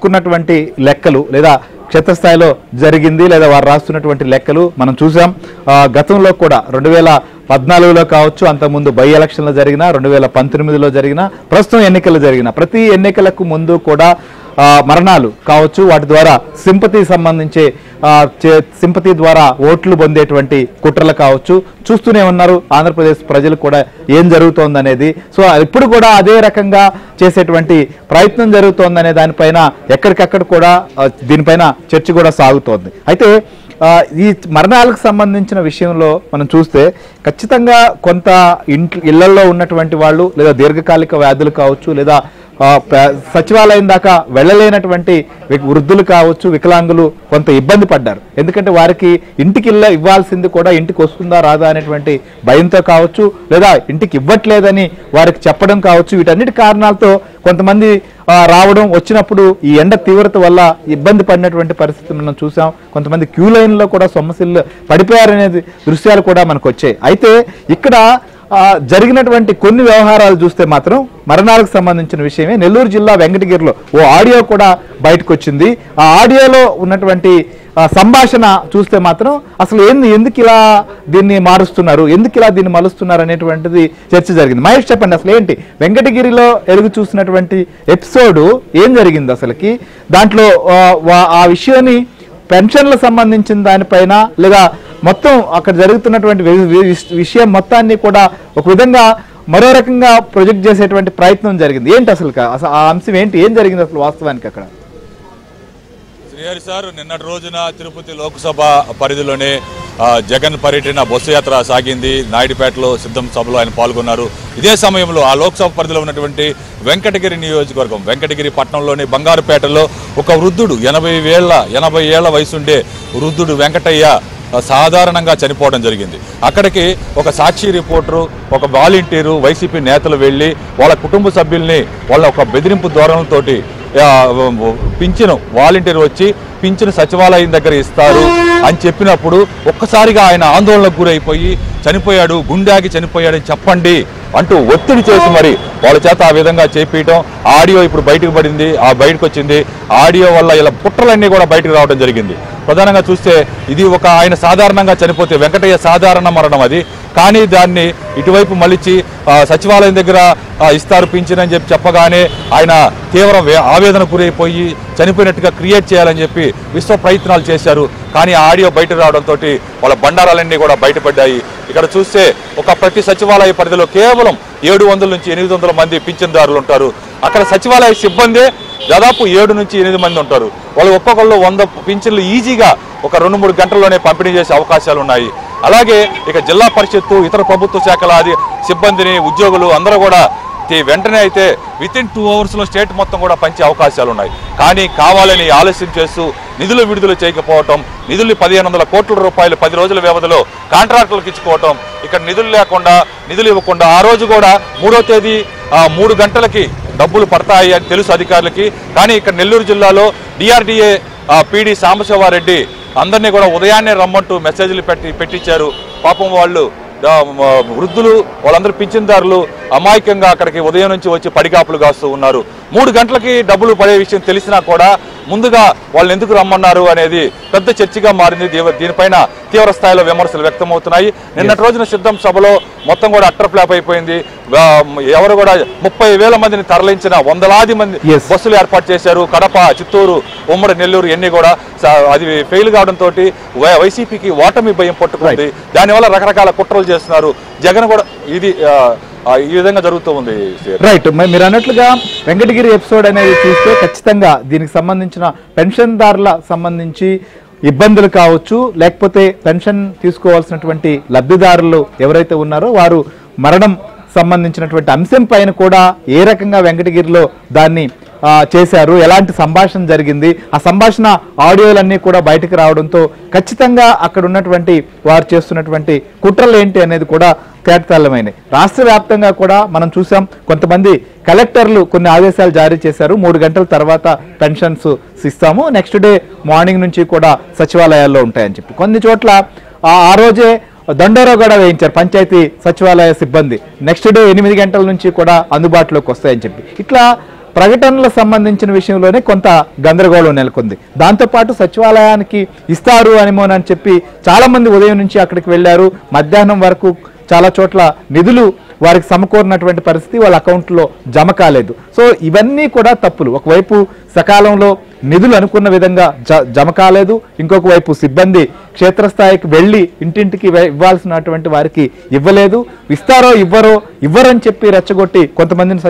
ఉన్నటువంటి లెక్కలు లేదా క్షేత్రస్థాయిలో జరిగింది లేదా వారు రాస్తున్నటువంటి లెక్కలు మనం చూసాం. గతంలో కూడా 2014లో కావచ్చు, అంతకుముందు బై ఎలక్షన్లు జరిగిన 2019లో జరిగిన ప్రస్తుతం ఎన్నికలు జరిగిన ప్రతి ఎన్నికలకు ముందు కూడా మరణాలు కావచ్చు, వాటి ద్వారా సింపతి ద్వారా ఓట్లు పొందేటువంటి కుట్రలు కావచ్చు చూస్తూనే ఉన్నారు. ఆంధ్రప్రదేశ్ ప్రజలు కూడా ఏం జరుగుతోందనేది, సో ఇప్పుడు కూడా అదే రకంగా చేసేటువంటి ప్రయత్నం జరుగుతోందనే దానిపైన ఎక్కడికక్కడ కూడా దీనిపైన చర్చ కూడా సాగుతోంది. అయితే ఈ మరణాలకు సంబంధించిన విషయంలో మనం చూస్తే ఖచ్చితంగా కొంత ఇళ్లలో ఉన్నటువంటి వాళ్ళు లేదా దీర్ఘకాలిక వ్యాధులు కావచ్చు, లేదా సచివాలయం దాకా వెళ్ళలేనటువంటి వృద్ధులు కావచ్చు, వికలాంగులు కొంత ఇబ్బంది పడ్డారు. ఎందుకంటే వారికి ఇంటికి ఇవ్వాల్సింది కూడా ఇంటికి వస్తుందా రాదా అనేటువంటి భయంతో కావచ్చు, లేదా ఇంటికి ఇవ్వట్లేదని వారికి చెప్పడం కావచ్చు. వీటన్నిటి కారణాలతో కొంతమంది రావడం, వచ్చినప్పుడు ఈ ఎండ తీవ్రత వల్ల ఇబ్బంది పడినటువంటి పరిస్థితి మనం చూసాం. కొంతమంది క్యూ లైన్లో కూడా సమస్యలు పడిపోయారనేది దృశ్యాలు కూడా మనకు వచ్చాయి. అయితే ఇక్కడ జరిగినటువంటి కొన్ని వ్యవహారాలు చూస్తే మాత్రం మరణాలకు సంబంధించిన విషయమే. నెల్లూరు జిల్లా వెంకటగిరిలో ఓ ఆడియో కూడా బయటకు వచ్చింది. ఆ ఆడియోలో ఉన్నటువంటి సంభాషణ చూస్తే మాత్రం అసలు ఎందుకు ఇలా దీన్ని మారుస్తున్నారు, ఎందుకు ఇలా దీన్ని మలుస్తున్నారు అనేటువంటిది చర్చ జరిగింది. మహేష్ చెప్పండి, అసలు ఏంటి వెంకటగిరిలో ఎలుగు చూసినటువంటి ఎపిసోడ్ ఏం జరిగింది అసలుకి? దాంట్లో ఆ విషయాన్ని పెన్షన్లకు సంబంధించిన దానిపైన లేదా మొత్తం అక్కడ జరుగుతున్నటువంటి విషయం మొత్తాన్ని కూడా ఒక విధంగా మరో రకంగా ప్రొజెక్ట్ చేసేటువంటి ప్రయత్నం జరిగింది. ఏంటి అసలు ఆ అంశం ఏంటి, ఏం జరిగింది అసలు వాస్తవానికి అక్కడ? శ్రీహరి సార్, నిన్నటి రోజున తిరుపతి లోక్సభ పరిధిలోనే జగన్ పర్యటన బస్సు యాత్ర సాగింది. నాయుడుపేటలో సిద్ధం సభలో ఆయన పాల్గొన్నారు. ఇదే సమయంలో ఆ లోక్సభ పరిధిలో ఉన్నటువంటి వెంకటగిరి నియోజకవర్గం, వెంకటగిరి పట్టణంలోని బంగారుపేటలో ఒక వృద్ధుడు 80 ఏళ్ల వయసుండే వృద్ధుడు వెంకటయ్య సాధారణంగా చనిపోవడం జరిగింది. అక్కడికి ఒక సాక్షి రిపోర్టరు, ఒక వాలంటీరు, వైసీపీ నేతలు వెళ్ళి వాళ్ళ కుటుంబ సభ్యుల్ని వాళ్ళ ఒక బెదిరింపు ధోరణులతోటి పింఛను వాలంటీర్ వచ్చి పింఛను సచివాలయం దగ్గర ఇస్తారు అని చెప్పినప్పుడు ఒక్కసారిగా ఆయన ఆందోళనకు గురైపోయి చనిపోయాడు, గుండెకి చనిపోయాడని చెప్పండి అంటూ ఒత్తిడి చేసి మరి వాళ్ళ చేత ఆ విధంగా చేపించడం. ఆడియో ఇప్పుడు బయటకు వచ్చింది. ఆడియో వల్ల ఇలా పుట్రలన్నీ కూడా బయటకు రావడం జరిగింది. ప్రధానంగా చూస్తే ఇది ఆయన సాధారణంగా చనిపోతే వెంకటయ్య సాధారణ మరణం అది, కానీ దాన్ని ఇటువైపు మలిచి సచివాలయం దగ్గర ఇస్తారు పింఛన్ అని చెప్పగానే ఆయన తీవ్ర ఆవేదన గురైపోయి చనిపోయినట్టుగా క్రియేట్ చేయాలని చెప్పి విశ్వ ప్రయత్నాలు చేశారు. కానీ ఆడియో బయట రావడంతో వాళ్ళ బండారాలన్నీ కూడా బయటపడ్డాయి. ఇక్కడ చూస్తే ప్రతి సచివాలయ పరిధిలో కేవలం 700 నుంచి 800 మంది పింఛన్దారులు ఉంటారు. అక్కడ సచివాలయ సిబ్బందే దాదాపు 7 నుంచి 8 మంది ఉంటారు. వాళ్ళు ఒక్కొక్కళ్ళు 100 పింఛన్లు ఈజీగా ఒక 2-3 గంటల్లోనే పంపిణీ చేసే అవకాశాలు ఉన్నాయి. అలాగే ఇక జిల్లా పరిషత్తు, ఇతర ప్రభుత్వ శాఖల సిబ్బందిని, ఉద్యోగులు అందరూ కూడా వెంటనే అయితే వితిన్ 2 అవర్స్లో స్టేట్ మొత్తం కూడా పంచే అవకాశాలు ఉన్నాయి. కానీ కావాలని ఆలస్యం చేస్తూ నిధులు విడుదల చేయకపోవటం, నిధులు 1500 కోట్ల రూపాయలు 10 రోజుల వ్యవధిలో కాంట్రాక్టులకు ఇచ్చుకోవటం, ఇక్కడ నిధులు ఇవ్వకుండా ఆ రోజు కూడా 3వ తేదీ 3 గంటలకి డబ్బులు పడతాయి అని తెలుసు అధికారులకి. కానీ ఇక్కడ నెల్లూరు జిల్లాలో డిఆర్డీఏ పీడీ సాంబశివారెడ్డి అందరినీ కూడా ఉదయాన్నే రమ్మంటూ మెసేజ్లు పెట్టించారు. పాపం వాళ్ళు వృద్ధులు, వాళ్ళందరూ పింఛన్దారులు అమాయకంగా అక్కడికి ఉదయం నుంచి వచ్చి పడిగాపులు కాస్తూ ఉన్నారు. 3 గంటలకి డబ్బులు పడే విషయం తెలిసినా కూడా ముందుగా వాళ్ళని ఎందుకు రమ్మన్నారు అనేది పెద్ద చర్చగా మారింది. దీనిపైన తీవ్ర స్థాయిలో విమర్శలు వ్యక్తమవుతున్నాయి. నిన్నటి రోజున సిద్ధం సభలో మొత్తం కూడా అట్టర్ ఫ్లాప్ అయిపోయింది. ఎవరు కూడా 30,000 మందిని తరలించిన 100లాది మంది బస్సులు ఏర్పాటు చేశారు. కడప, చిత్తూరు, ఉమ్మడి నెల్లూరు ఇవన్నీ కూడా అది ఫెయిల్ కావడంతో వైసీపీకి ఓటమి భయం పట్టుకుంది. దానివల్ల రకరకాల కుట్రలు చేస్తున్నారు. జగన్ కూడా ఈ విధంగా జరుగుతూ ఉంది. రైట్, మీరు అన్నట్లుగా వెంకటగిరి ఎపిసోడ్ అనేది చూస్తే ఖచ్చితంగా దీనికి సంబంధించిన పెన్షన్దారుల సంబంధించి ఇబ్బందులు కావచ్చు, లేకపోతే పెన్షన్ తీసుకోవాల్సినటువంటి లబ్ధిదారులు ఎవరైతే ఉన్నారో వారు మరణం సంబంధించినటువంటి అంశం పైన కూడా ఏ రకంగా వెంకటగిరిలో దాన్ని చేశారు, ఎలాంటి సంభాషణ జరిగింది, ఆ సంభాషణ ఆడియోలన్నీ కూడా బయటకు రావడంతో ఖచ్చితంగా అక్కడ ఉన్నటువంటి వారు చేస్తున్నటువంటి కుట్రలు ఏంటి అనేది కూడా తేటతెల్లమైనవి. రాష్ట్ర వ్యాప్తంగా కూడా మనం చూసాం, కొంతమంది కలెక్టర్లు కొన్ని ఆదేశాలు జారీ చేశారు. 3 గంటల తర్వాత పెన్షన్స్ ఇస్తాము, నెక్స్ట్ డే మార్నింగ్ నుంచి కూడా సచివాలయాల్లో ఉంటాయని చెప్పి. కొన్ని చోట్ల ఆ రోజే దండోరా కూడా వేయించారు పంచాయతీ సచివాలయ సిబ్బంది. నెక్స్ట్ డే 8 గంటల నుంచి కూడా అందుబాటులోకి వస్తాయని చెప్పి. ఇట్లా ప్రకటనలకు సంబంధించిన విషయంలోనే కొంత గందరగోళం నెలకొంది. దాంతోపాటు సచివాలయానికి ఇస్తారు అని చెప్పి చాలా మంది ఉదయం నుంచి అక్కడికి వెళ్ళారు. మధ్యాహ్నం వరకు చాలా చోట్ల నిధులు వారికి సమకూరినటువంటి పరిస్థితి వాళ్ళ అకౌంట్లో జమ కాలేదు. సో ఇవన్నీ కూడా తప్పులు. ఒకవైపు సకాలంలో నిధులు అనుకున్న విధంగా జమ కాలేదు, ఇంకొక వైపు సిబ్బంది క్షేత్రస్థాయికి వెళ్ళి ఇంటింటికి ఇవ్వాల్సినటువంటి వారికి ఇవ్వలేదు. ఇస్తారో ఇవ్వరని చెప్పి రెచ్చగొట్టి కొంతమందిని